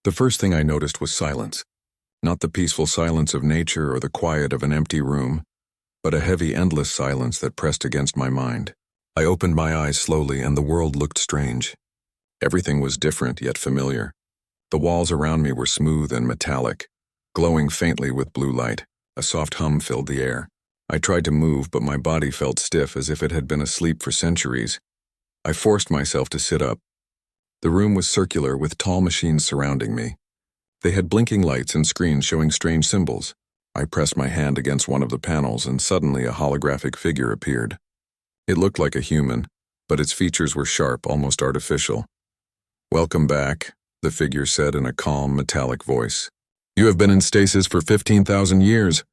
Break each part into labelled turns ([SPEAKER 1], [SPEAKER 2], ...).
[SPEAKER 1] The first thing I noticed was silence. Not the peaceful silence of nature or the quiet of an empty room, but a heavy, endless silence that pressed against my mind. I opened my eyes slowly, and the world looked strange. Everything was different yet familiar. The walls around me were smooth and metallic, glowing faintly with blue light. A soft hum filled the air. I tried to move, but my body felt stiff as if it had been asleep for centuries. I forced myself to sit up. The room was circular with tall machines surrounding me. They had blinking lights and screens showing strange symbols. I pressed my hand against one of the panels, and suddenly a holographic figure appeared. It looked like a human, but its features were sharp, almost artificial. "Welcome back," the figure said in a calm, metallic voice. "You have been in stasis for 15,000 years.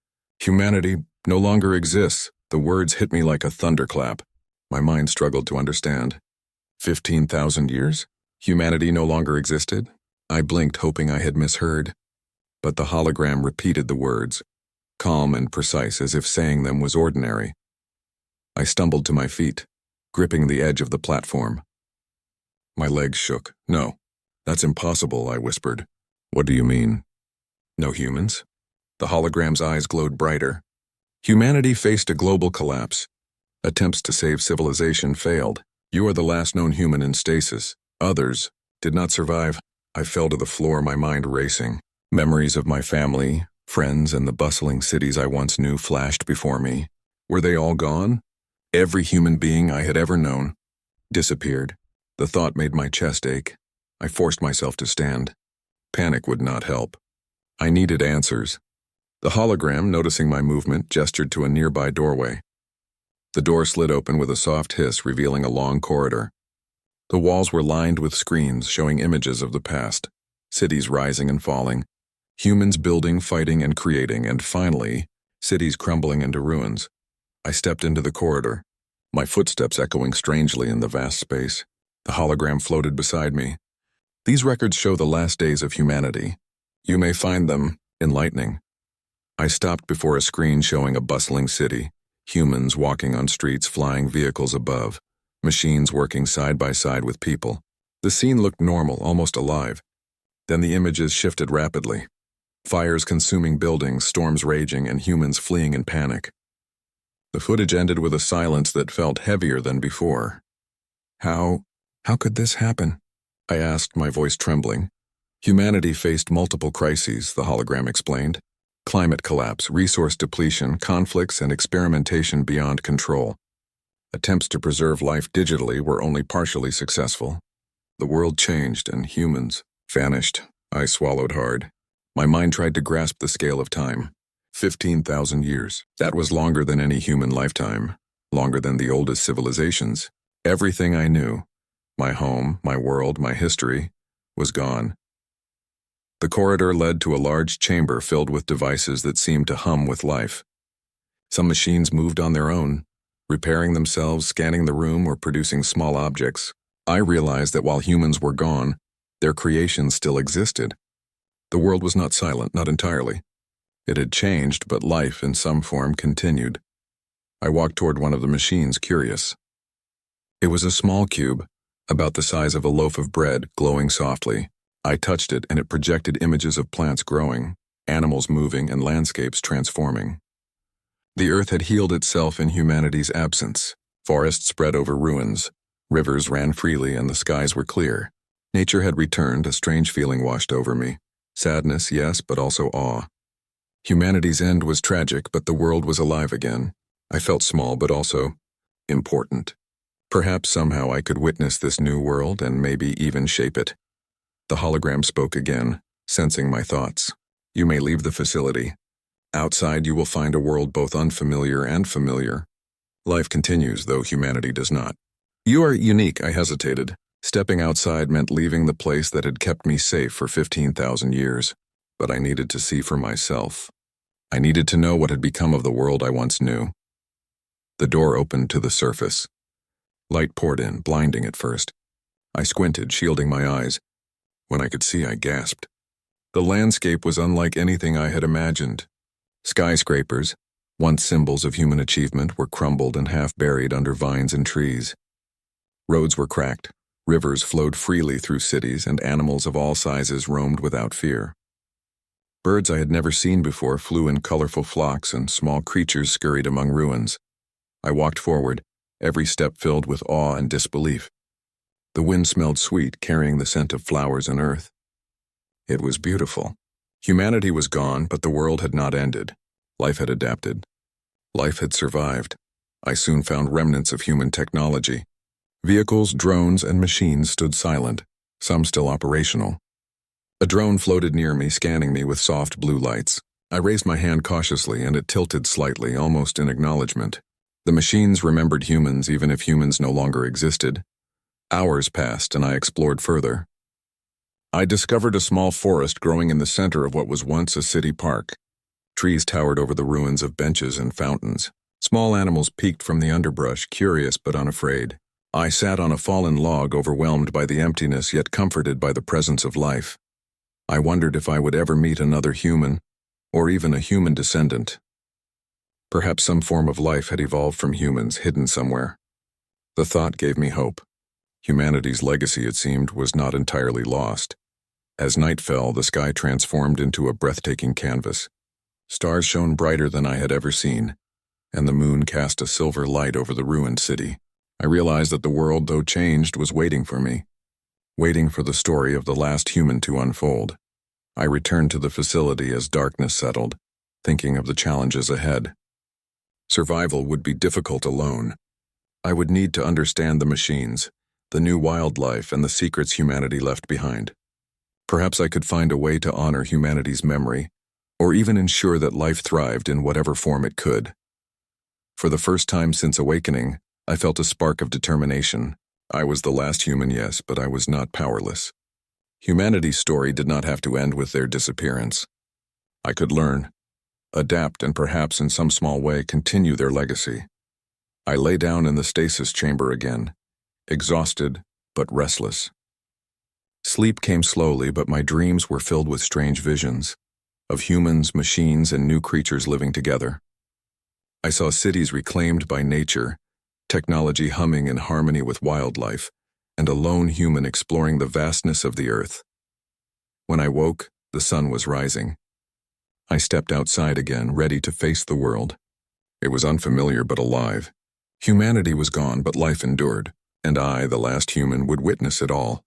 [SPEAKER 1] Humanity no longer exists." The words hit me like a thunderclap. My mind struggled to understand. 15,000 years? Humanity no longer existed? I blinked, hoping I had misheard. But the hologram repeated the words, calm and precise, as if saying them was ordinary. I stumbled to my feet, gripping the edge of the platform. My legs shook. "No, that's impossible," I whispered. "What do you mean? No humans?" The hologram's eyes glowed brighter. "Humanity faced a global collapse. Attempts to save civilization failed. You are the last known human in stasis. Others did not survive." I fell to the floor, my mind racing. Memories of my family, friends, and the bustling cities I once knew flashed before me. Were they all gone? Every human being I had ever known disappeared. The thought made my chest ache. I forced myself to stand. Panic would not help. I needed answers. The hologram, noticing my movement, gestured to a nearby doorway. The door slid open with a soft hiss, revealing a long corridor. The walls were lined with screens showing images of the past, cities rising and falling, humans building, fighting, and creating, and finally, cities crumbling into ruins. I stepped into the corridor, my footsteps echoing strangely in the vast space. The hologram floated beside me. "These records show the last days of humanity. You may find them enlightening." I stopped before a screen showing a bustling city, humans walking on streets, flying vehicles above, machines working side by side with people. The scene looked normal, almost alive. Then the images shifted rapidly. Fires consuming buildings, storms raging, and humans fleeing in panic. The footage ended with a silence that felt heavier than before. How could this happen?" I asked, my voice trembling. "Humanity faced multiple crises," the hologram explained. "Climate collapse, resource depletion, conflicts, and experimentation beyond control. Attempts to preserve life digitally were only partially successful. The world changed and humans vanished." I swallowed hard. My mind tried to grasp the scale of time. 15,000 years. That was longer than any human lifetime, longer than the oldest civilizations. Everything I knew, my home, my world, my history, was gone. The corridor led to a large chamber filled with devices that seemed to hum with life. Some machines moved on their own, repairing themselves, scanning the room, or producing small objects. I realized that while humans were gone, their creations still existed. The world was not silent, not entirely. It had changed, but life in some form continued. I walked toward one of the machines, curious. It was a small cube, about the size of a loaf of bread, glowing softly. I touched it, and it projected images of plants growing, animals moving, and landscapes transforming. The earth had healed itself in humanity's absence. Forests spread over ruins, rivers ran freely, and the skies were clear. Nature had returned. A strange feeling washed over me. Sadness, yes, but also awe. Humanity's end was tragic, but the world was alive again. I felt small, but also important. Perhaps somehow I could witness this new world and maybe even shape it. The hologram spoke again, sensing my thoughts. "You may leave the facility. Outside you will find a world both unfamiliar and familiar. Life continues, though humanity does not." "You are unique," I hesitated. Stepping outside meant leaving the place that had kept me safe for 15,000 years. But I needed to see for myself. I needed to know what had become of the world I once knew. The door opened to the surface. Light poured in, blinding at first. I squinted, shielding my eyes. When I could see, I gasped. The landscape was unlike anything I had imagined. Skyscrapers, once symbols of human achievement, were crumbled and half buried under vines and trees. Roads were cracked, Rivers flowed freely through cities, and animals of all sizes roamed without fear. Birds I had never seen before flew in colorful flocks, and small creatures scurried among ruins. I walked forward, every step filled with awe and disbelief. The wind smelled sweet, carrying the scent of flowers and earth. It was beautiful. Humanity was gone, but the world had not ended. Life had adapted. Life had survived. I soon found remnants of human technology. Vehicles, drones, and machines stood silent, some still operational. A drone floated near me, scanning me with soft blue lights. I raised my hand cautiously, and it tilted slightly, almost in acknowledgement. The machines remembered humans, even if humans no longer existed. Hours passed, and I explored further. I discovered a small forest growing in the center of what was once a city park. Trees towered over the ruins of benches and fountains. Small animals peeked from the underbrush, curious but unafraid. I sat on a fallen log, overwhelmed by the emptiness yet comforted by the presence of life. I wondered if I would ever meet another human, or even a human descendant. Perhaps some form of life had evolved from humans, hidden somewhere. The thought gave me hope. Humanity's legacy, it seemed, was not entirely lost. As night fell, the sky transformed into a breathtaking canvas. Stars shone brighter than I had ever seen, and the moon cast a silver light over the ruined city. I realized that the world, though changed, was waiting for me, waiting for the story of the last human to unfold. I returned to the facility as darkness settled, thinking of the challenges ahead. Survival would be difficult alone. I would need to understand the machines, the new wildlife, and the secrets humanity left behind. Perhaps I could find a way to honor humanity's memory, or even ensure that life thrived in whatever form it could. For the first time since awakening, I felt a spark of determination. I was the last human, yes, but I was not powerless. Humanity's story did not have to end with their disappearance. I could learn, adapt, and perhaps in some small way continue their legacy. I lay down in the stasis chamber again, exhausted but restless. Sleep came slowly, but my dreams were filled with strange visions of humans, machines, and new creatures living together. I saw cities reclaimed by nature, technology humming in harmony with wildlife, and a lone human exploring the vastness of the earth. When I woke, the sun was rising. I stepped outside again, ready to face the world. It was unfamiliar but alive. Humanity was gone, but life endured, and I, the last human, would witness it all.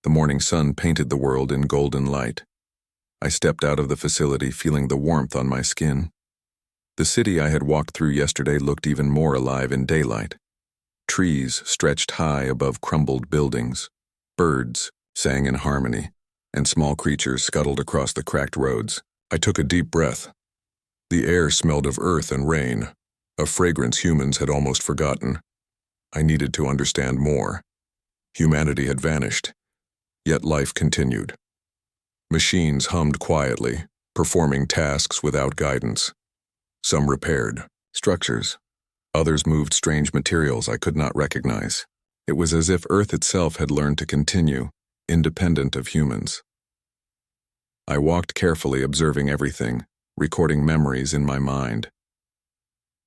[SPEAKER 1] The morning sun painted the world in golden light. I stepped out of the facility, feeling the warmth on my skin. The city I had walked through yesterday looked even more alive in daylight. Trees stretched high above crumbled buildings. Birds sang in harmony, and small creatures scuttled across the cracked roads. I took a deep breath. The air smelled of earth and rain, a fragrance humans had almost forgotten. I needed to understand more. Humanity had vanished, yet life continued. Machines hummed quietly, performing tasks without guidance. Some repaired structures. Others moved strange materials I could not recognize. It was as if Earth itself had learned to continue, independent of humans. I walked carefully, observing everything, recording memories in my mind.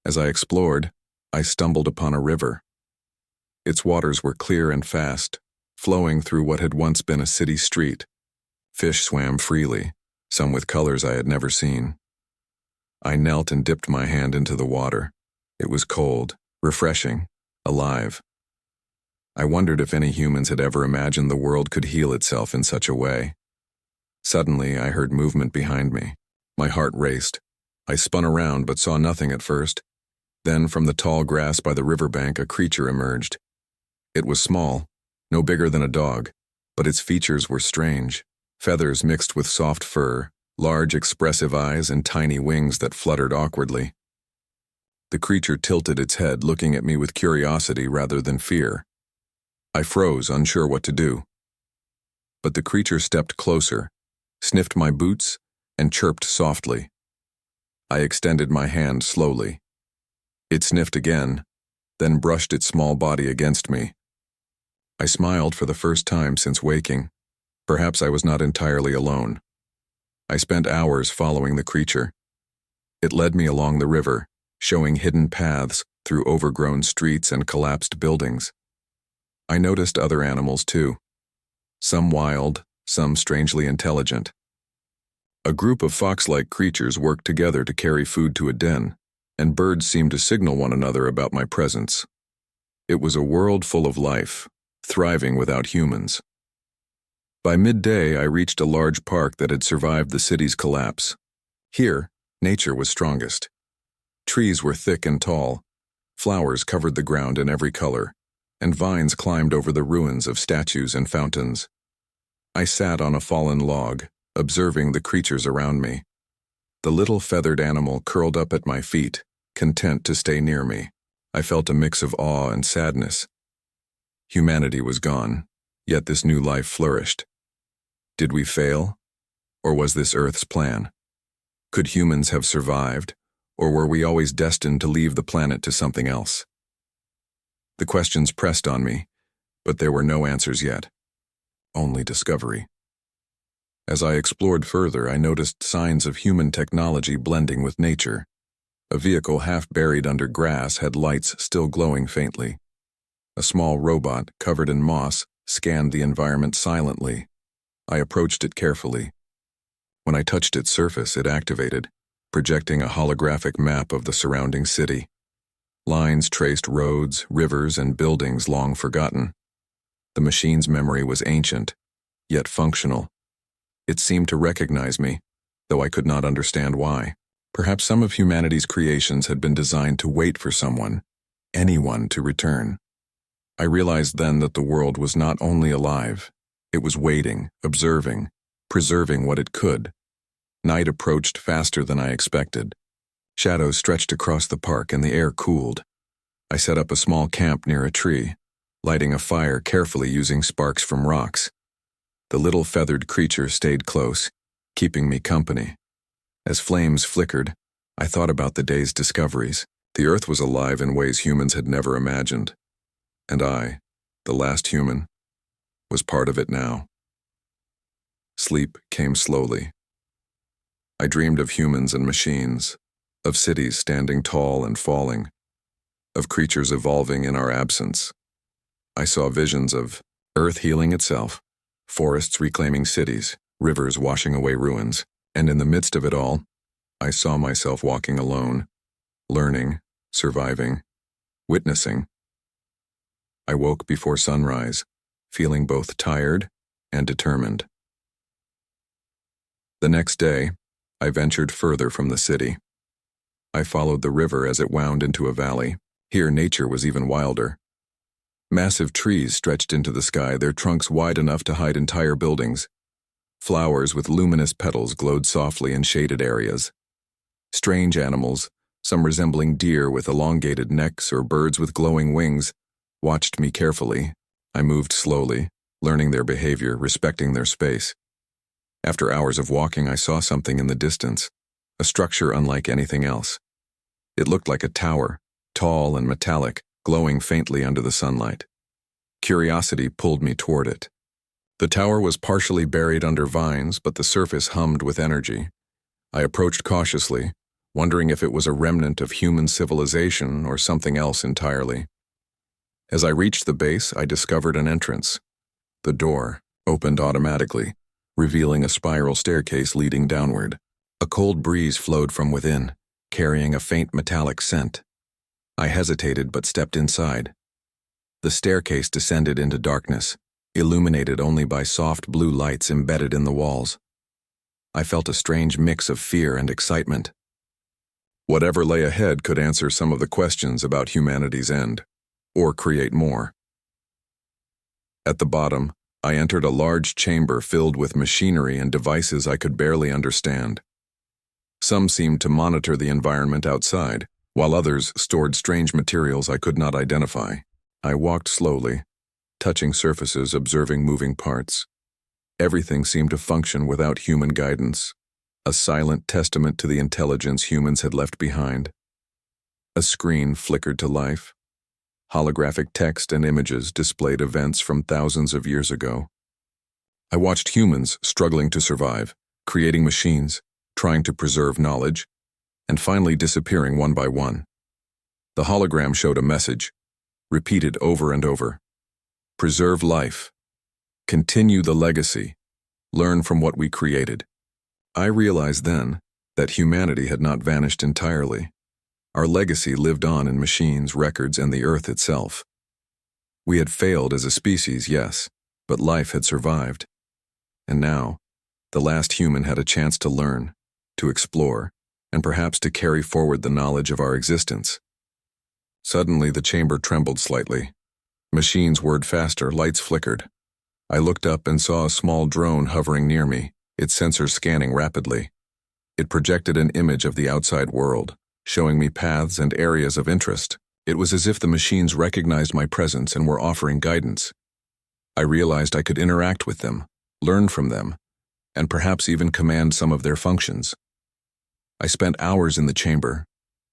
[SPEAKER 1] As I explored, I stumbled upon a river. Its waters were clear and fast, flowing through what had once been a city street. Fish swam freely, some with colors I had never seen. I knelt and dipped my hand into the water. It was cold, refreshing, alive. I wondered if any humans had ever imagined the world could heal itself in such a way. Suddenly, I heard movement behind me. My heart raced. I spun around but saw nothing at first. Then, from the tall grass by the riverbank, a creature emerged. It was small, no bigger than a dog, but its features were strange. Feathers mixed with soft fur, large expressive eyes, and tiny wings that fluttered awkwardly. The creature tilted its head, looking at me with curiosity rather than fear. I froze, unsure what to do. But the creature stepped closer, sniffed my boots, and chirped softly. I extended my hand slowly. It sniffed again, then brushed its small body against me. I smiled for the first time since waking. Perhaps I was not entirely alone. I spent hours following the creature. It led me along the river, showing hidden paths through overgrown streets and collapsed buildings. I noticed other animals too. Some wild, some strangely intelligent. A group of fox-like creatures worked together to carry food to a den, and birds seemed to signal one another about my presence. It was a world full of life, thriving without humans. By midday, I reached a large park that had survived the city's collapse. Here, nature was strongest. Trees were thick and tall, flowers covered the ground in every color, and vines climbed over the ruins of statues and fountains. I sat on a fallen log, observing the creatures around me. The little feathered animal curled up at my feet, content to stay near me. I felt a mix of awe and sadness. Humanity was gone, yet this new life flourished. Did we fail? Or was this Earth's plan? Could humans have survived, or were we always destined to leave the planet to something else? The questions pressed on me, but there were no answers yet. Only discovery. As I explored further, I noticed signs of human technology blending with nature. A vehicle half buried under grass had lights still glowing faintly. A small robot, covered in moss, scanned the environment silently. I approached it carefully. When I touched its surface, it activated, projecting a holographic map of the surrounding city. Lines traced roads, rivers, and buildings long forgotten. The machine's memory was ancient, yet functional. It seemed to recognize me, though I could not understand why. Perhaps some of humanity's creations had been designed to wait for someone, anyone, to return. I realized then that the world was not only alive, it was waiting, observing, preserving what it could. Night approached faster than I expected. Shadows stretched across the park and the air cooled. I set up a small camp near a tree, lighting a fire carefully using sparks from rocks. The little feathered creature stayed close, keeping me company. As flames flickered, I thought about the day's discoveries. The Earth was alive in ways humans had never imagined. And I, the last human, was part of it now. Sleep came slowly. I dreamed of humans and machines, of cities standing tall and falling, of creatures evolving in our absence. I saw visions of Earth healing itself, forests reclaiming cities, rivers washing away ruins, and in the midst of it all, I saw myself walking alone, learning, surviving, witnessing. I woke before sunrise, feeling both tired and determined. The next day, I ventured further from the city. I followed the river as it wound into a valley. Here nature was even wilder. Massive trees stretched into the sky, their trunks wide enough to hide entire buildings. Flowers with luminous petals glowed softly in shaded areas. Strange animals, some resembling deer with elongated necks or birds with glowing wings, watched me carefully. I moved slowly, learning their behavior, respecting their space. After hours of walking, I saw something in the distance, a structure unlike anything else. It looked like a tower, tall and metallic, glowing faintly under the sunlight. Curiosity pulled me toward it. The tower was partially buried under vines, but the surface hummed with energy. I approached cautiously, wondering if it was a remnant of human civilization or something else entirely. As I reached the base, I discovered an entrance. The door opened automatically, revealing a spiral staircase leading downward. A cold breeze flowed from within, carrying a faint metallic scent. I hesitated but stepped inside. The staircase descended into darkness, illuminated only by soft blue lights embedded in the walls. I felt a strange mix of fear and excitement. Whatever lay ahead could answer some of the questions about humanity's end, or create more. At the bottom, I entered a large chamber filled with machinery and devices I could barely understand. Some seemed to monitor the environment outside, while others stored strange materials I could not identify. I walked slowly, touching surfaces, observing moving parts. Everything seemed to function without human guidance, a silent testament to the intelligence humans had left behind. A screen flickered to life. Holographic text and images displayed events from thousands of years ago. I watched humans struggling to survive, creating machines, trying to preserve knowledge, and finally disappearing one by one. The hologram showed a message, repeated over and over. Preserve life. Continue the legacy. Learn from what we created. I realized then that humanity had not vanished entirely. Our legacy lived on in machines, records, and the Earth itself. We had failed as a species, yes, but life had survived. And now, the last human had a chance to learn, to explore, and perhaps to carry forward the knowledge of our existence. Suddenly, the chamber trembled slightly. Machines whirred faster, lights flickered. I looked up and saw a small drone hovering near me, its sensors scanning rapidly. It projected an image of the outside world, showing me paths and areas of interest. It was as if the machines recognized my presence and were offering guidance. I realized I could interact with them, learn from them, and perhaps even command some of their functions. I spent hours in the chamber,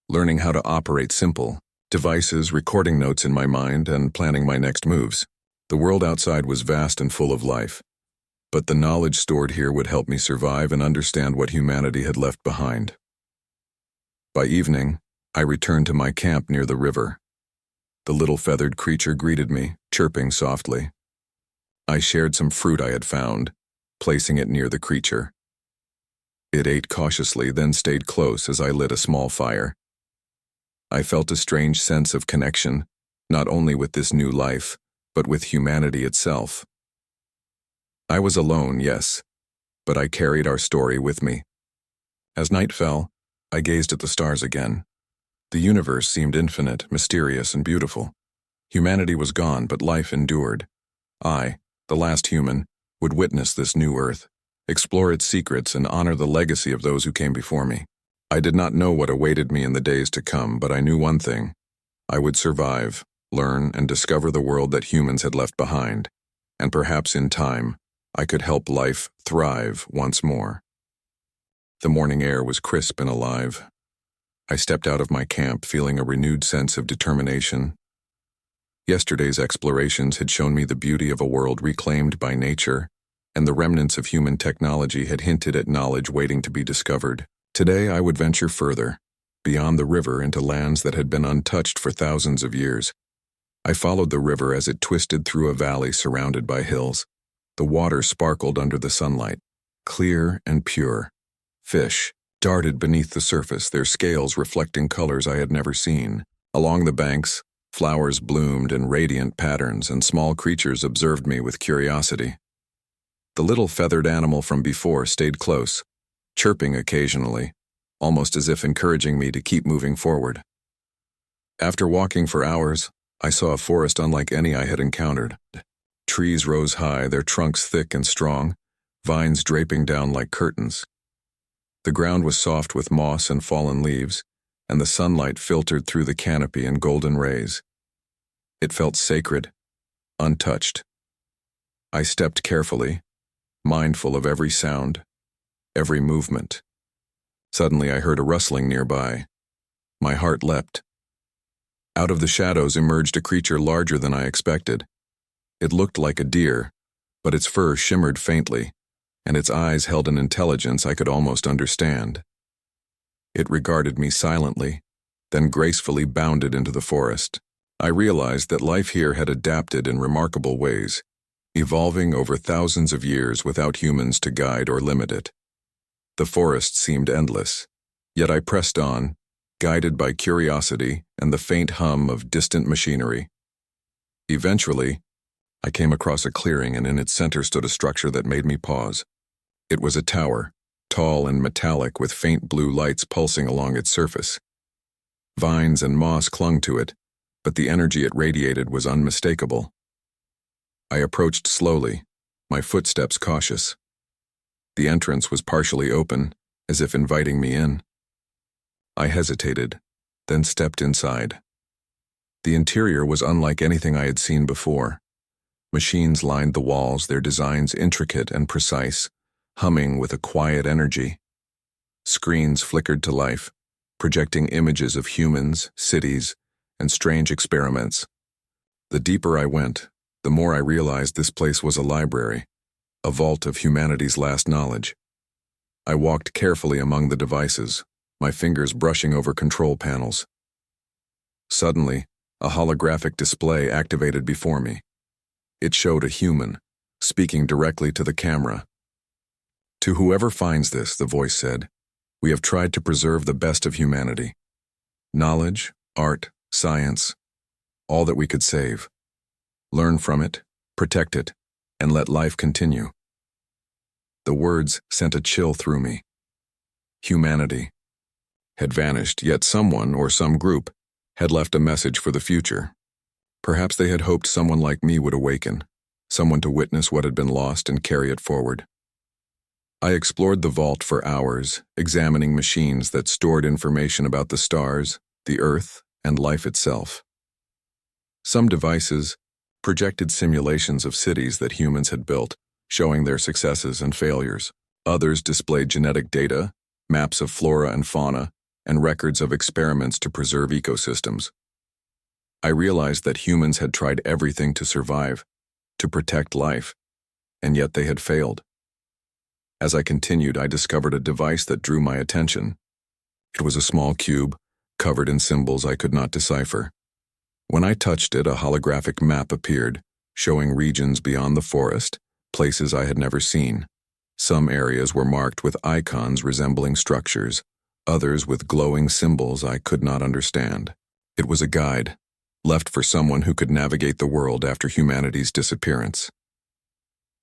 [SPEAKER 1] learning how to operate simple devices, recording notes in my mind, and planning my next moves. The world outside was vast and full of life, but the knowledge stored here would help me survive and understand what humanity had left behind. By evening, I returned to my camp near the river. The little feathered creature greeted me, chirping softly. I shared some fruit I had found, placing it near the creature. It ate cautiously, then stayed close as I lit a small fire. I felt a strange sense of connection, not only with this new life, but with humanity itself. I was alone, yes, but I carried our story with me. As night fell, I gazed at the stars again. The universe seemed infinite, mysterious, and beautiful. Humanity was gone, but life endured. I, the last human, would witness this new Earth, explore its secrets, and honor the legacy of those who came before me. I did not know what awaited me in the days to come, but I knew one thing. I would survive, learn, and discover the world that humans had left behind, and perhaps in time, I could help life thrive once more. The morning air was crisp and alive. I stepped out of my camp feeling a renewed sense of determination. Yesterday's explorations had shown me the beauty of a world reclaimed by nature, and the remnants of human technology had hinted at knowledge waiting to be discovered. Today I would venture further, beyond the river into lands that had been untouched for thousands of years. I followed the river as it twisted through a valley surrounded by hills. The water sparkled under the sunlight, clear and pure. Fish darted beneath the surface, their scales reflecting colors I had never seen. Along the banks, flowers bloomed in radiant patterns, and small creatures observed me with curiosity. The little feathered animal from before stayed close, chirping occasionally, almost as if encouraging me to keep moving forward. After walking for hours, I saw a forest unlike any I had encountered. Trees rose high, their trunks thick and strong, vines draping down like curtains. The ground was soft with moss and fallen leaves, and the sunlight filtered through the canopy in golden rays. It felt sacred, untouched. I stepped carefully, mindful of every sound, every movement. Suddenly I heard a rustling nearby. My heart leapt. Out of the shadows emerged a creature larger than I expected. It looked like a deer, but its fur shimmered faintly, and its eyes held an intelligence I could almost understand. It regarded me silently, then gracefully bounded into the forest. I realized that life here had adapted in remarkable ways, evolving over thousands of years without humans to guide or limit it. The forest seemed endless, yet I pressed on, guided by curiosity and the faint hum of distant machinery. Eventually, I came across a clearing, and in its center stood a structure that made me pause. It was a tower, tall and metallic with faint blue lights pulsing along its surface. Vines and moss clung to it, but the energy it radiated was unmistakable. I approached slowly, my footsteps cautious. The entrance was partially open, as if inviting me in. I hesitated, then stepped inside. The interior was unlike anything I had seen before. Machines lined the walls, their designs intricate and precise, humming with a quiet energy. Screens flickered to life, projecting images of humans, cities, and strange experiments. The deeper I went, the more I realized this place was a library, a vault of humanity's last knowledge. I walked carefully among the devices, my fingers brushing over control panels. Suddenly, a holographic display activated before me. It showed a human, speaking directly to the camera. "To whoever finds this," the voice said, "we have tried to preserve the best of humanity. Knowledge, art, science, all that we could save. Learn from it, protect it, and let life continue." The words sent a chill through me. Humanity had vanished, yet someone or some group had left a message for the future. Perhaps they had hoped someone like me would awaken, someone to witness what had been lost and carry it forward. I explored the vault for hours, examining machines that stored information about the stars, the Earth, and life itself. Some devices projected simulations of cities that humans had built, showing their successes and failures. Others displayed genetic data, maps of flora and fauna, and records of experiments to preserve ecosystems. I realized that humans had tried everything to survive, to protect life, and yet they had failed. As I continued, I discovered a device that drew my attention. It was a small cube, covered in symbols I could not decipher. When I touched it, a holographic map appeared, showing regions beyond the forest, places I had never seen. Some areas were marked with icons resembling structures, others with glowing symbols I could not understand. It was a guide, left for someone who could navigate the world after humanity's disappearance.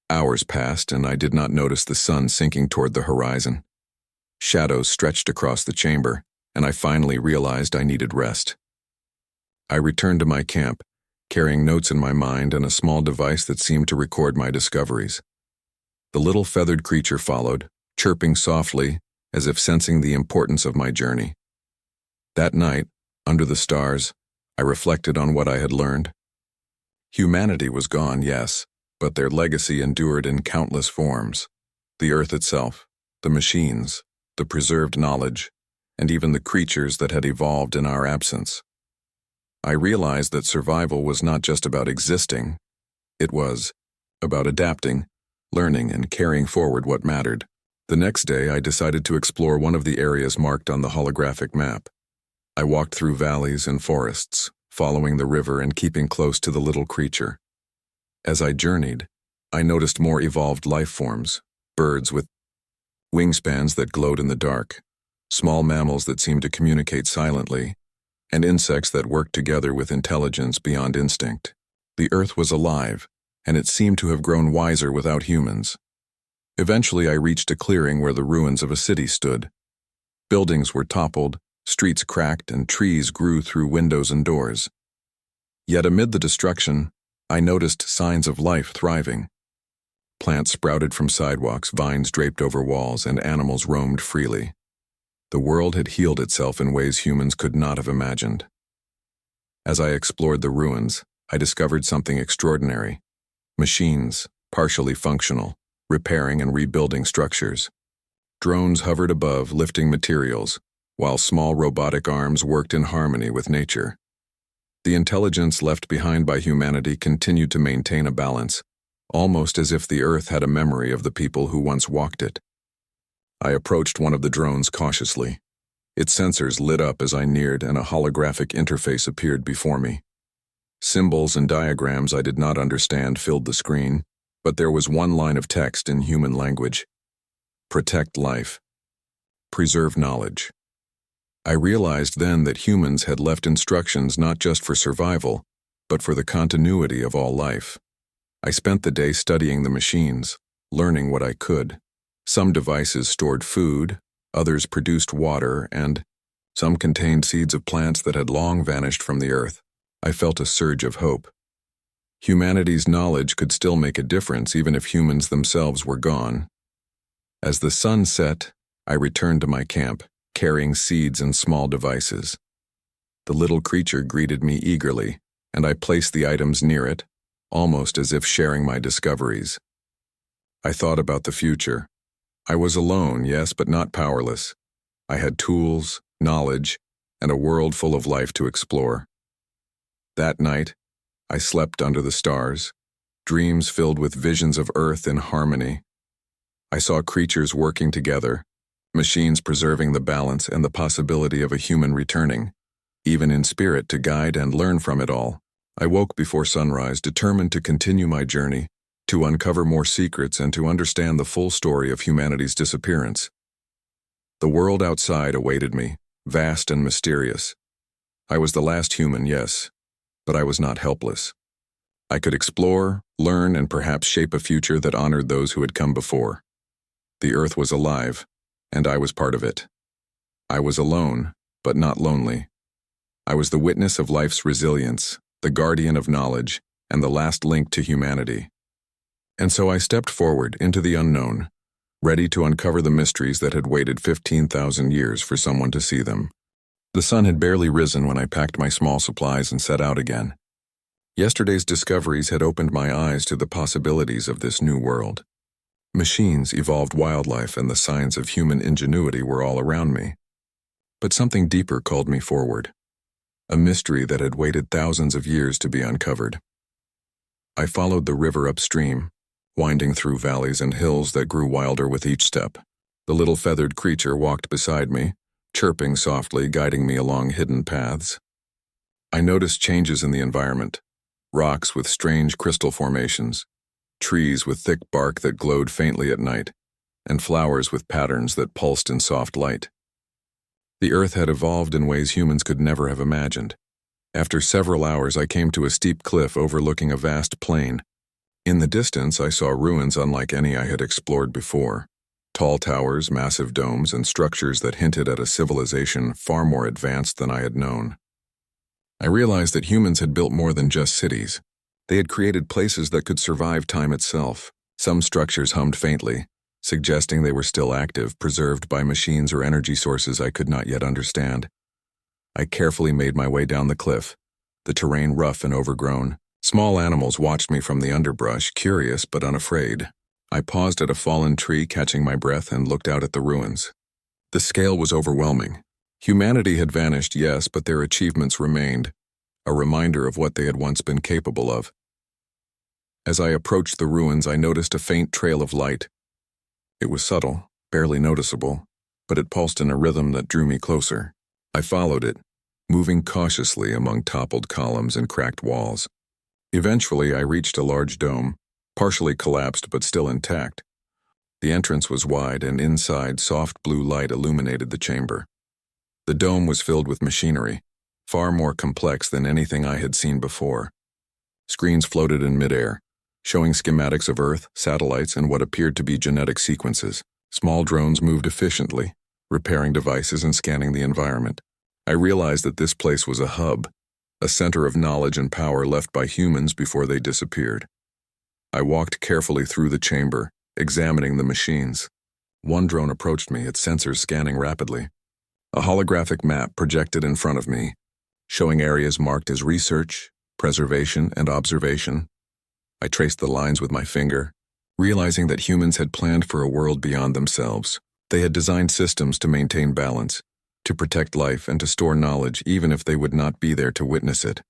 [SPEAKER 1] Hours passed, and I did not notice the sun sinking toward the horizon. Shadows stretched across the chamber, and I finally realized I needed rest. I returned to my camp, carrying notes in my mind and a small device that seemed to record my discoveries. The little feathered creature followed, chirping softly, as if sensing the importance of my journey. That night, under the stars, I reflected on what I had learned. Humanity was gone, yes, but their legacy endured in countless forms. The Earth itself, the machines, the preserved knowledge, and even the creatures that had evolved in our absence. I realized that survival was not just about existing. It was about adapting, learning, and carrying forward what mattered. The next day, I decided to explore one of the areas marked on the holographic map. I walked through valleys and forests, following the river and keeping close to the little creature. As I journeyed, I noticed more evolved life forms, birds with wingspans that glowed in the dark, small mammals that seemed to communicate silently, and insects that worked together with intelligence beyond instinct. The Earth was alive, and it seemed to have grown wiser without humans. Eventually, I reached a clearing where the ruins of a city stood. Buildings were toppled, streets cracked, and trees grew through windows and doors. Yet amid the destruction, I noticed signs of life thriving. Plants sprouted from sidewalks, vines draped over walls, and animals roamed freely. The world had healed itself in ways humans could not have imagined. As I explored the ruins, I discovered something extraordinary. Machines, partially functional, repairing and rebuilding structures. Drones hovered above, lifting materials, while small robotic arms worked in harmony with nature. The intelligence left behind by humanity continued to maintain a balance, almost as if the Earth had a memory of the people who once walked it. I approached one of the drones cautiously. Its sensors lit up as I neared, and a holographic interface appeared before me. Symbols and diagrams I did not understand filled the screen, but there was one line of text in human language. Protect life. Preserve knowledge. I realized then that humans had left instructions not just for survival, but for the continuity of all life. I spent the day studying the machines, learning what I could. Some devices stored food, others produced water, and some contained seeds of plants that had long vanished from the Earth. I felt a surge of hope. Humanity's knowledge could still make a difference even if humans themselves were gone. As the sun set, I returned to my camp, carrying seeds and small devices. The little creature greeted me eagerly, and I placed the items near it, almost as if sharing my discoveries. I thought about the future. I was alone, yes, but not powerless. I had tools, knowledge, and a world full of life to explore. That night, I slept under the stars, dreams filled with visions of Earth in harmony. I saw creatures working together, machines preserving the balance, and the possibility of a human returning, even in spirit, to guide and learn from it all. I woke before sunrise, determined to continue my journey, to uncover more secrets and to understand the full story of humanity's disappearance. The world outside awaited me, vast and mysterious. I was the last human, yes, but I was not helpless. I could explore, learn, and perhaps shape a future that honored those who had come before. The Earth was alive, and I was part of it. I was alone, but not lonely. I was the witness of life's resilience, the guardian of knowledge, and the last link to humanity. And so I stepped forward into the unknown, ready to uncover the mysteries that had waited 15,000 years for someone to see them. The sun had barely risen when I packed my small supplies and set out again. Yesterday's discoveries had opened my eyes to the possibilities of this new world. Machines, evolved wildlife, and the signs of human ingenuity were all around me. But something deeper called me forward. A mystery that had waited thousands of years to be uncovered. I followed the river upstream, winding through valleys and hills that grew wilder with each step. The little feathered creature walked beside me, chirping softly, guiding me along hidden paths. I noticed changes in the environment. Rocks with strange crystal formations, trees with thick bark that glowed faintly at night, and flowers with patterns that pulsed in soft light. The Earth had evolved in ways humans could never have imagined. After several hours, I came to a steep cliff overlooking a vast plain. In the distance, I saw ruins unlike any I had explored before. Tall towers, massive domes, and structures that hinted at a civilization far more advanced than I had known. I realized that humans had built more than just cities. They had created places that could survive time itself. Some structures hummed faintly, suggesting they were still active, preserved by machines or energy sources I could not yet understand. I carefully made my way down the cliff, the terrain rough and overgrown. Small animals watched me from the underbrush, curious but unafraid. I paused at a fallen tree, catching my breath, and looked out at the ruins. The scale was overwhelming. Humanity had vanished, yes, but their achievements remained, a reminder of what they had once been capable of. As I approached the ruins, I noticed a faint trail of light. It was subtle, barely noticeable, but it pulsed in a rhythm that drew me closer. I followed it, moving cautiously among toppled columns and cracked walls. Eventually, I reached a large dome, partially collapsed but still intact. The entrance was wide, and inside, soft blue light illuminated the chamber. The dome was filled with machinery, far more complex than anything I had seen before. Screens floated in midair, showing schematics of Earth, satellites, and what appeared to be genetic sequences. Small drones moved efficiently, repairing devices and scanning the environment. I realized that this place was a hub, a center of knowledge and power left by humans before they disappeared. I walked carefully through the chamber, examining the machines. One drone approached me, its sensors scanning rapidly. A holographic map projected in front of me, showing areas marked as research, preservation, and observation. I traced the lines with my finger, realizing that humans had planned for a world beyond themselves. They had designed systems to maintain balance, to protect life, and to store knowledge even if they would not be there to witness it.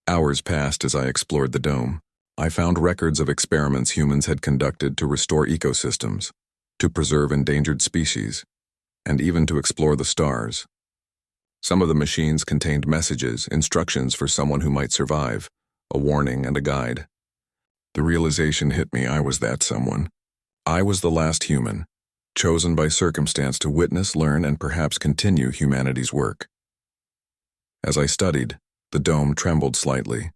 [SPEAKER 1] Hours passed as I explored the dome. I found records of experiments humans had conducted to restore ecosystems, to preserve endangered species, and even to explore the stars. Some of the machines contained messages, instructions for someone who might survive, a warning and a guide. The realization hit me I was that someone. I was the last human, chosen by circumstance to witness, learn, and perhaps continue humanity's work. As I studied, the dome trembled slightly.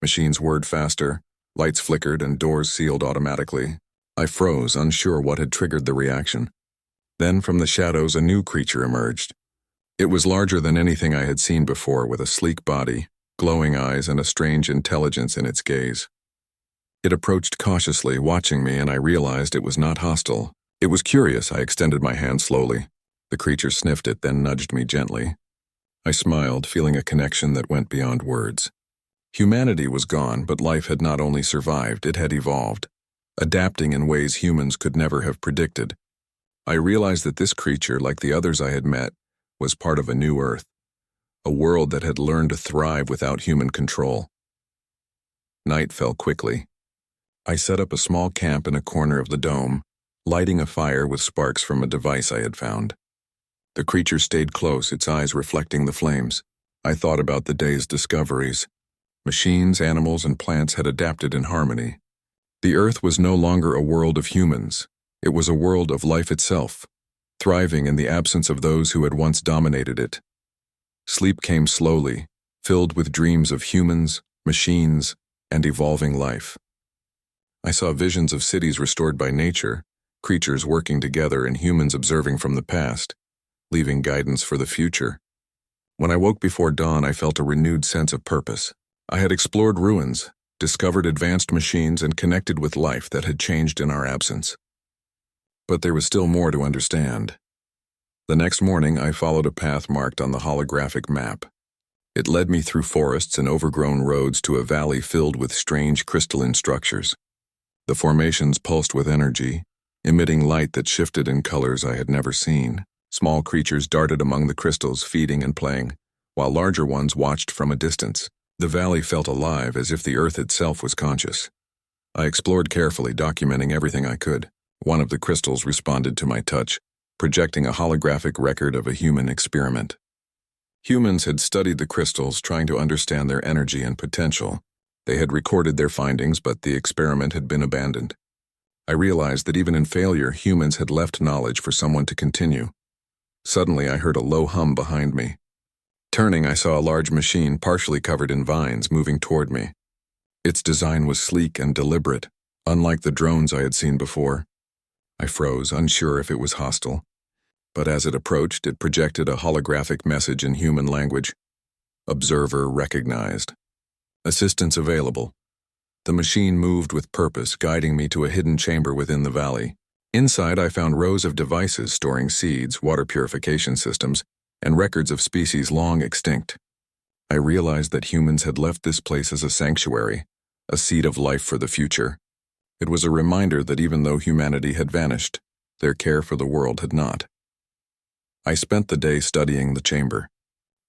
[SPEAKER 1] Machines whirred faster, lights flickered, and doors sealed automatically. I froze, unsure what had triggered the reaction. Then from the shadows a new creature emerged. It was larger than anything I had seen before, with a sleek body, glowing eyes, and a strange intelligence in its gaze. It approached cautiously, watching me, and I realized it was not hostile. It was curious. I extended my hand slowly. The creature sniffed it, then nudged me gently. I smiled, feeling a connection that went beyond words. Humanity was gone, but life had not only survived, it had evolved, adapting in ways humans could never have predicted. I realized that this creature, like the others I had met, was part of a new Earth, a world that had learned to thrive without human control. Night fell quickly. I set up a small camp in a corner of the dome, lighting a fire with sparks from a device I had found. The creature stayed close, its eyes reflecting the flames. I thought about the day's discoveries. Machines, animals, and plants had adapted in harmony. The Earth was no longer a world of humans. It was a world of life itself, thriving in the absence of those who had once dominated it. Sleep came slowly, filled with dreams of humans, machines, and evolving life. I saw visions of cities restored by nature, creatures working together and humans observing from the past, leaving guidance for the future. When I woke before dawn, I felt a renewed sense of purpose. I had explored ruins, discovered advanced machines, and connected with life that had changed in our absence. But there was still more to understand. The next morning, I followed a path marked on the holographic map. It led me through forests and overgrown roads to a valley filled with strange crystalline structures. The formations pulsed with energy, emitting light that shifted in colors I had never seen. Small creatures darted among the crystals, feeding and playing, while larger ones watched from a distance. The valley felt alive, as if the Earth itself was conscious. I explored carefully, documenting everything I could. One of the crystals responded to my touch, projecting a holographic record of a human experiment. Humans had studied the crystals, trying to understand their energy and potential. They had recorded their findings, but the experiment had been abandoned. I realized that even in failure, humans had left knowledge for someone to continue. Suddenly, I heard a low hum behind me. Turning, I saw a large machine partially covered in vines moving toward me. Its design was sleek and deliberate, unlike the drones I had seen before. I froze, unsure if it was hostile. But as it approached, it projected a holographic message in human language. Observer recognized. Assistance available. The machine moved with purpose, guiding me to a hidden chamber within the valley. Inside, I found rows of devices storing seeds, water purification systems, and records of species long extinct. I realized that humans had left this place as a sanctuary, a seed of life for the future. It was a reminder that even though humanity had vanished, their care for the world had not. I spent the day studying the chamber.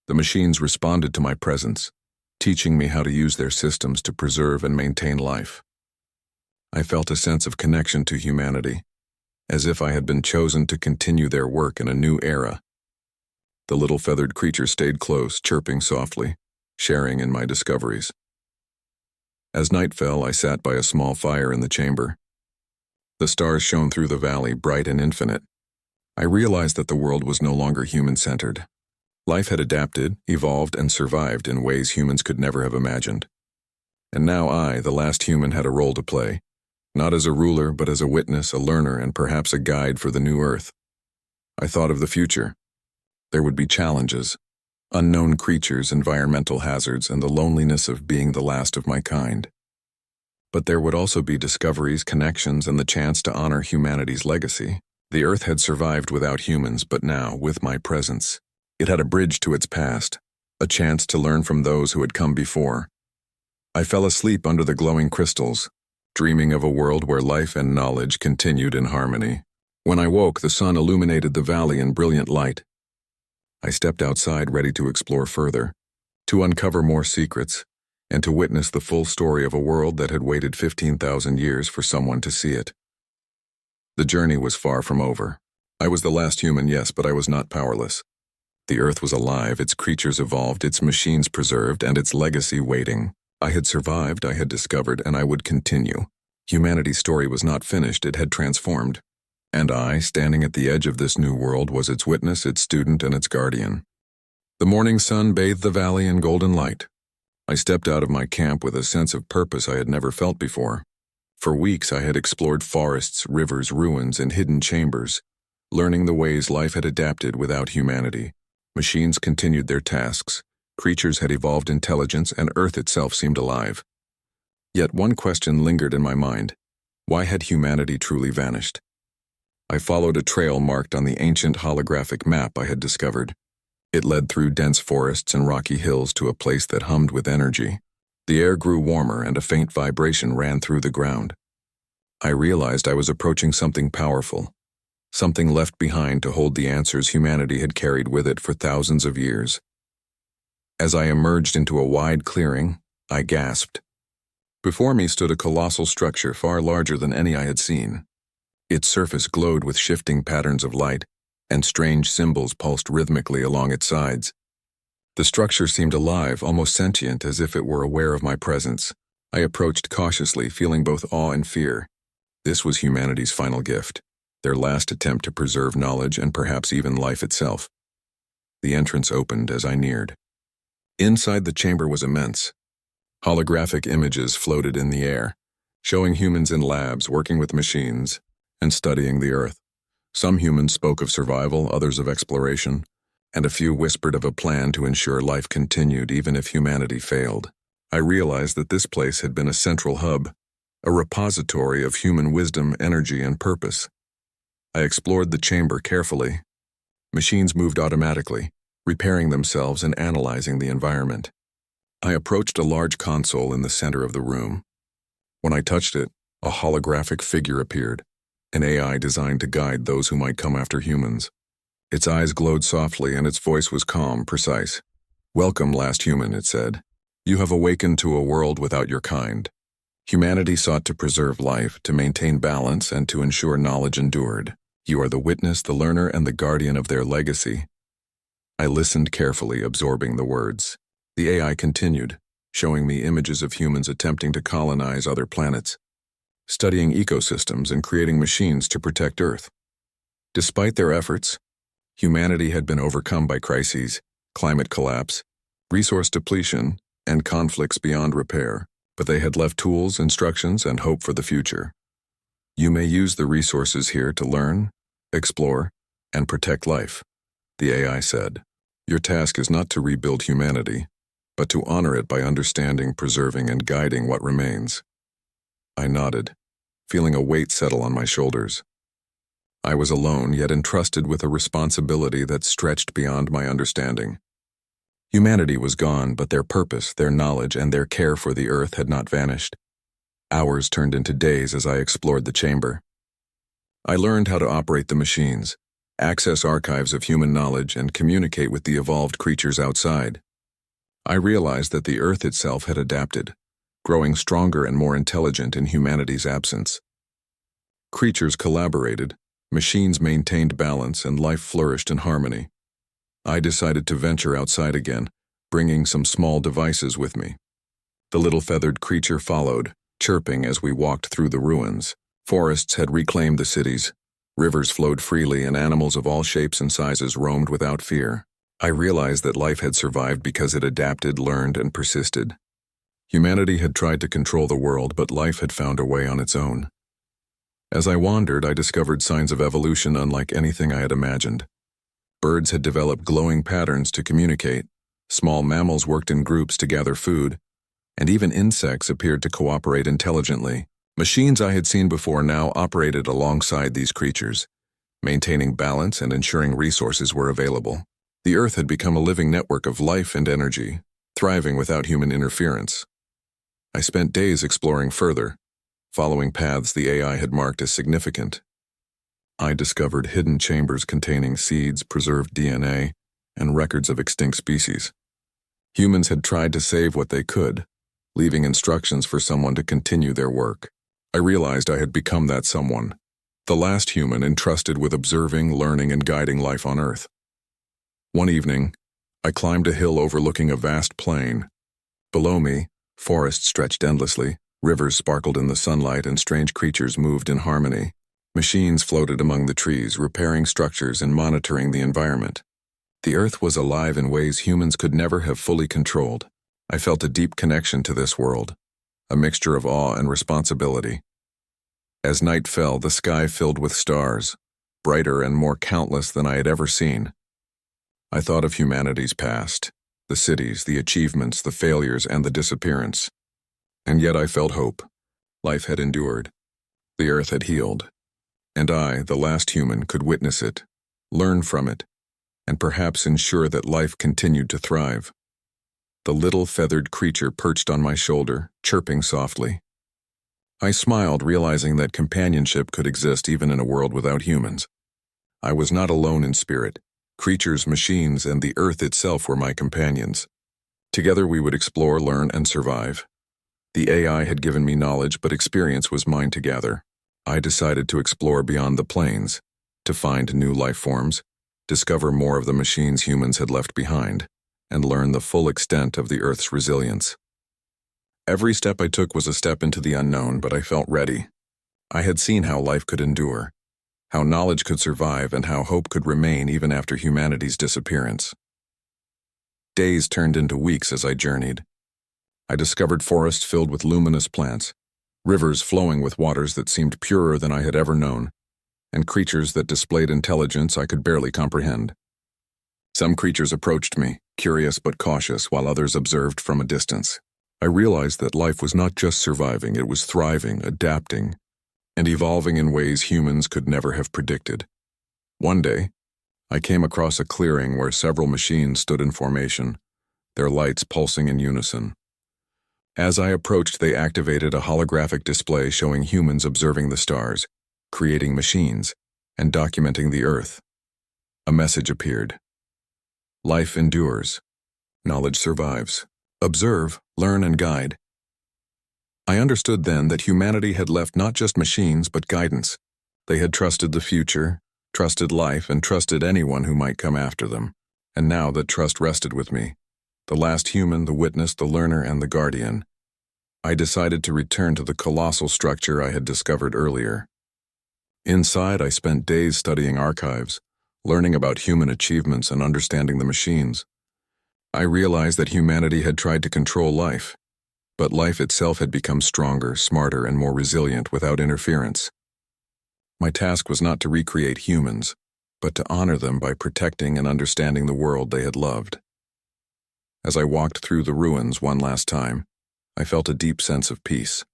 [SPEAKER 1] The machines responded to my presence, teaching me how to use their systems to preserve and maintain life. I felt a sense of connection to humanity, as if I had been chosen to continue their work in a new era. The little feathered creature stayed close, chirping softly, sharing in my discoveries. As night fell, I sat by a small fire in the chamber. The stars shone through the valley, bright and infinite. I realized that the world was no longer human-centered. Life had adapted, evolved, and survived in ways humans could never have imagined. And now I, the last human, had a role to play, not as a ruler, but as a witness, a learner, and perhaps a guide for the new Earth. I thought of the future. There would be challenges, unknown creatures, environmental hazards, and the loneliness of being the last of my kind. But there would also be discoveries, connections, and the chance to honor humanity's legacy. The Earth had survived without humans, but now, with my presence, it had a bridge to its past, a chance to learn from those who had come before. I fell asleep under the glowing crystals, dreaming of a world where life and knowledge continued in harmony. When I woke, the sun illuminated the valley in brilliant light. I stepped outside, ready to explore further, to uncover more secrets, and to witness the full story of a world that had waited 15,000 years for someone to see it. The journey was far from over. I was the last human, yes, but I was not powerless. The Earth was alive, its creatures evolved, its machines preserved, and its legacy waiting. I had survived, I had discovered, and I would continue. Humanity's story was not finished, it had transformed. And I, standing at the edge of this new world, was its witness, its student, and its guardian. The morning sun bathed the valley in golden light. I stepped out of my camp with a sense of purpose I had never felt before. For weeks I had explored forests, rivers, ruins, and hidden chambers, learning the ways life had adapted without humanity. Machines continued their tasks, creatures had evolved intelligence, and Earth itself seemed alive. Yet one question lingered in my mind. Why had humanity truly vanished? I followed a trail marked on the ancient holographic map I had discovered. It led through dense forests and rocky hills to a place that hummed with energy. The air grew warmer and a faint vibration ran through the ground. I realized I was approaching something powerful, something left behind to hold the answers humanity had carried with it for thousands of years. As I emerged into a wide clearing, I gasped. Before me stood a colossal structure far larger than any I had seen. Its surface glowed with shifting patterns of light, and strange symbols pulsed rhythmically along its sides. The structure seemed alive, almost sentient, as if it were aware of my presence. I approached cautiously, feeling both awe and fear. This was humanity's final gift, their last attempt to preserve knowledge and perhaps even life itself. The entrance opened as I neared. Inside the chamber was immense. Holographic images floated in the air, showing humans in labs working with machines and studying the Earth. Some humans spoke of survival, others of exploration, and a few whispered of a plan to ensure life continued even if humanity failed. I realized that this place had been a central hub, a repository of human wisdom, energy, and purpose. I explored the chamber carefully. Machines moved automatically, repairing themselves and analyzing the environment. I approached a large console in the center of the room. When I touched it, a holographic figure appeared, an AI designed to guide those who might come after humans. Its eyes glowed softly and its voice was calm, precise. "Welcome, last human," it said. "You have awakened to a world without your kind." Humanity sought to preserve life, to maintain balance, and to ensure knowledge endured. You are the witness, the learner, and the guardian of their legacy. I listened carefully, absorbing the words. The AI continued, showing me images of humans attempting to colonize other planets, studying ecosystems and creating machines to protect Earth. Despite their efforts, humanity had been overcome by crises, climate collapse, resource depletion, and conflicts beyond repair, but they had left tools, instructions, and hope for the future. You may use the resources here to learn, explore, and protect life, the AI said. Your task is not to rebuild humanity, but to honor it by understanding, preserving, and guiding what remains. I nodded, feeling a weight settle on my shoulders. I was alone, yet entrusted with a responsibility that stretched beyond my understanding. Humanity was gone, but their purpose, their knowledge, and their care for the Earth had not vanished. Hours turned into days as I explored the chamber. I learned how to operate the machines, access archives of human knowledge, and communicate with the evolved creatures outside. I realized that the Earth itself had adapted, growing stronger and more intelligent in humanity's absence. Creatures collaborated, machines maintained balance, and life flourished in harmony. I decided to venture outside again, bringing some small devices with me. The little feathered creature followed, chirping as we walked through the ruins. Forests had reclaimed the cities, rivers flowed freely, and animals of all shapes and sizes roamed without fear. I realized that life had survived because it adapted, learned, and persisted. Humanity had tried to control the world, but life had found a way on its own. As I wandered, I discovered signs of evolution unlike anything I had imagined. Birds had developed glowing patterns to communicate, small mammals worked in groups to gather food, and even insects appeared to cooperate intelligently. Machines I had seen before now operated alongside these creatures, maintaining balance and ensuring resources were available. The Earth had become a living network of life and energy, thriving without human interference. I spent days exploring further, following paths the AI had marked as significant. I discovered hidden chambers containing seeds, preserved DNA, and records of extinct species. Humans had tried to save what they could, leaving instructions for someone to continue their work. I realized I had become that someone, the last human entrusted with observing, learning, and guiding life on Earth. One evening, I climbed a hill overlooking a vast plain. Below me, forests stretched endlessly, rivers sparkled in the sunlight, and strange creatures moved in harmony. Machines floated among the trees, repairing structures and monitoring the environment. The Earth was alive in ways humans could never have fully controlled. I felt a deep connection to this world, a mixture of awe and responsibility. As night fell, the sky filled with stars, brighter and more countless than I had ever seen. I thought of humanity's past, the cities, the achievements, the failures, and the disappearance. And yet I felt hope. Life had endured. The Earth had healed. And I, the last human, could witness it, learn from it, and perhaps ensure that life continued to thrive. The little feathered creature perched on my shoulder, chirping softly. I smiled, realizing that companionship could exist even in a world without humans. I was not alone in spirit. Creatures, machines, and the Earth itself were my companions. Together we would explore, learn, and survive. The AI had given me knowledge, but experience was mine to gather. I decided to explore beyond the plains, to find new life forms, discover more of the machines humans had left behind, and learn the full extent of the Earth's resilience. Every step I took was a step into the unknown, but I felt ready. I had seen how life could endure, how knowledge could survive, and how hope could remain even after humanity's disappearance. Days turned into weeks as I journeyed. I discovered forests filled with luminous plants, rivers flowing with waters that seemed purer than I had ever known, and creatures that displayed intelligence I could barely comprehend. Some creatures approached me, curious but cautious, while others observed from a distance. I realized that life was not just surviving, it was thriving, adapting, and evolving in ways humans could never have predicted. One day, I came across a clearing where several machines stood in formation, their lights pulsing in unison. As I approached, they activated a holographic display showing humans observing the stars, creating machines, and documenting the Earth. A message appeared. Life endures. Knowledge survives. Observe, learn, and guide. I understood then that humanity had left not just machines, but guidance. They had trusted the future, trusted life, and trusted anyone who might come after them. And now that trust rested with me, the last human, the witness, the learner, and the guardian, I decided to return to the colossal structure I had discovered earlier. Inside, I spent days studying archives, learning about human achievements and understanding the machines. I realized that humanity had tried to control life, but life itself had become stronger, smarter, and more resilient without interference. My task was not to recreate humans, but to honor them by protecting and understanding the world they had loved. As I walked through the ruins one last time, I felt a deep sense of peace.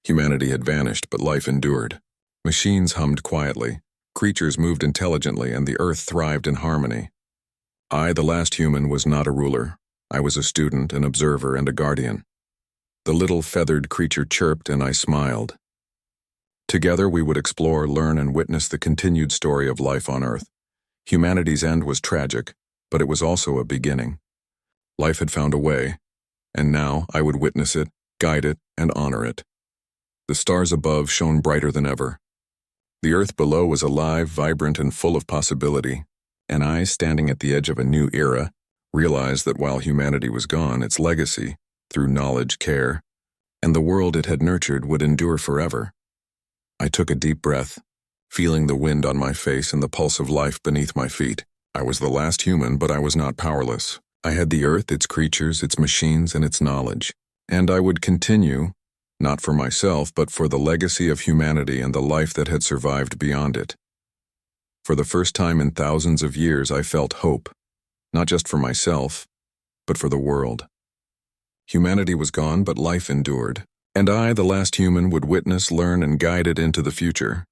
[SPEAKER 1] Humanity had vanished, but life endured. Machines hummed quietly, creatures moved intelligently, and the Earth thrived in harmony. I, the last human, was not a ruler. I was a student, an observer, and a guardian. The little feathered creature chirped, and I smiled. Together we would explore, learn, and witness the continued story of life on Earth. Humanity's end was tragic, but it was also a beginning. Life had found a way, and now I would witness it, guide it, and honor it. The stars above shone brighter than ever. The Earth below was alive, vibrant, and full of possibility, and I, standing at the edge of a new era, realized that while humanity was gone, its legacy, through knowledge, care, and the world it had nurtured, would endure forever. I took a deep breath, feeling the wind on my face and the pulse of life beneath my feet. I was the last human, but I was not powerless. I had the Earth, its creatures, its machines, and its knowledge, and I would continue, not for myself, but for the legacy of humanity and the life that had survived beyond it. For the first time in thousands of years, I felt hope, not just for myself, but for the world. Humanity was gone, but life endured, and I, the last human, would witness, learn, and guide it into the future.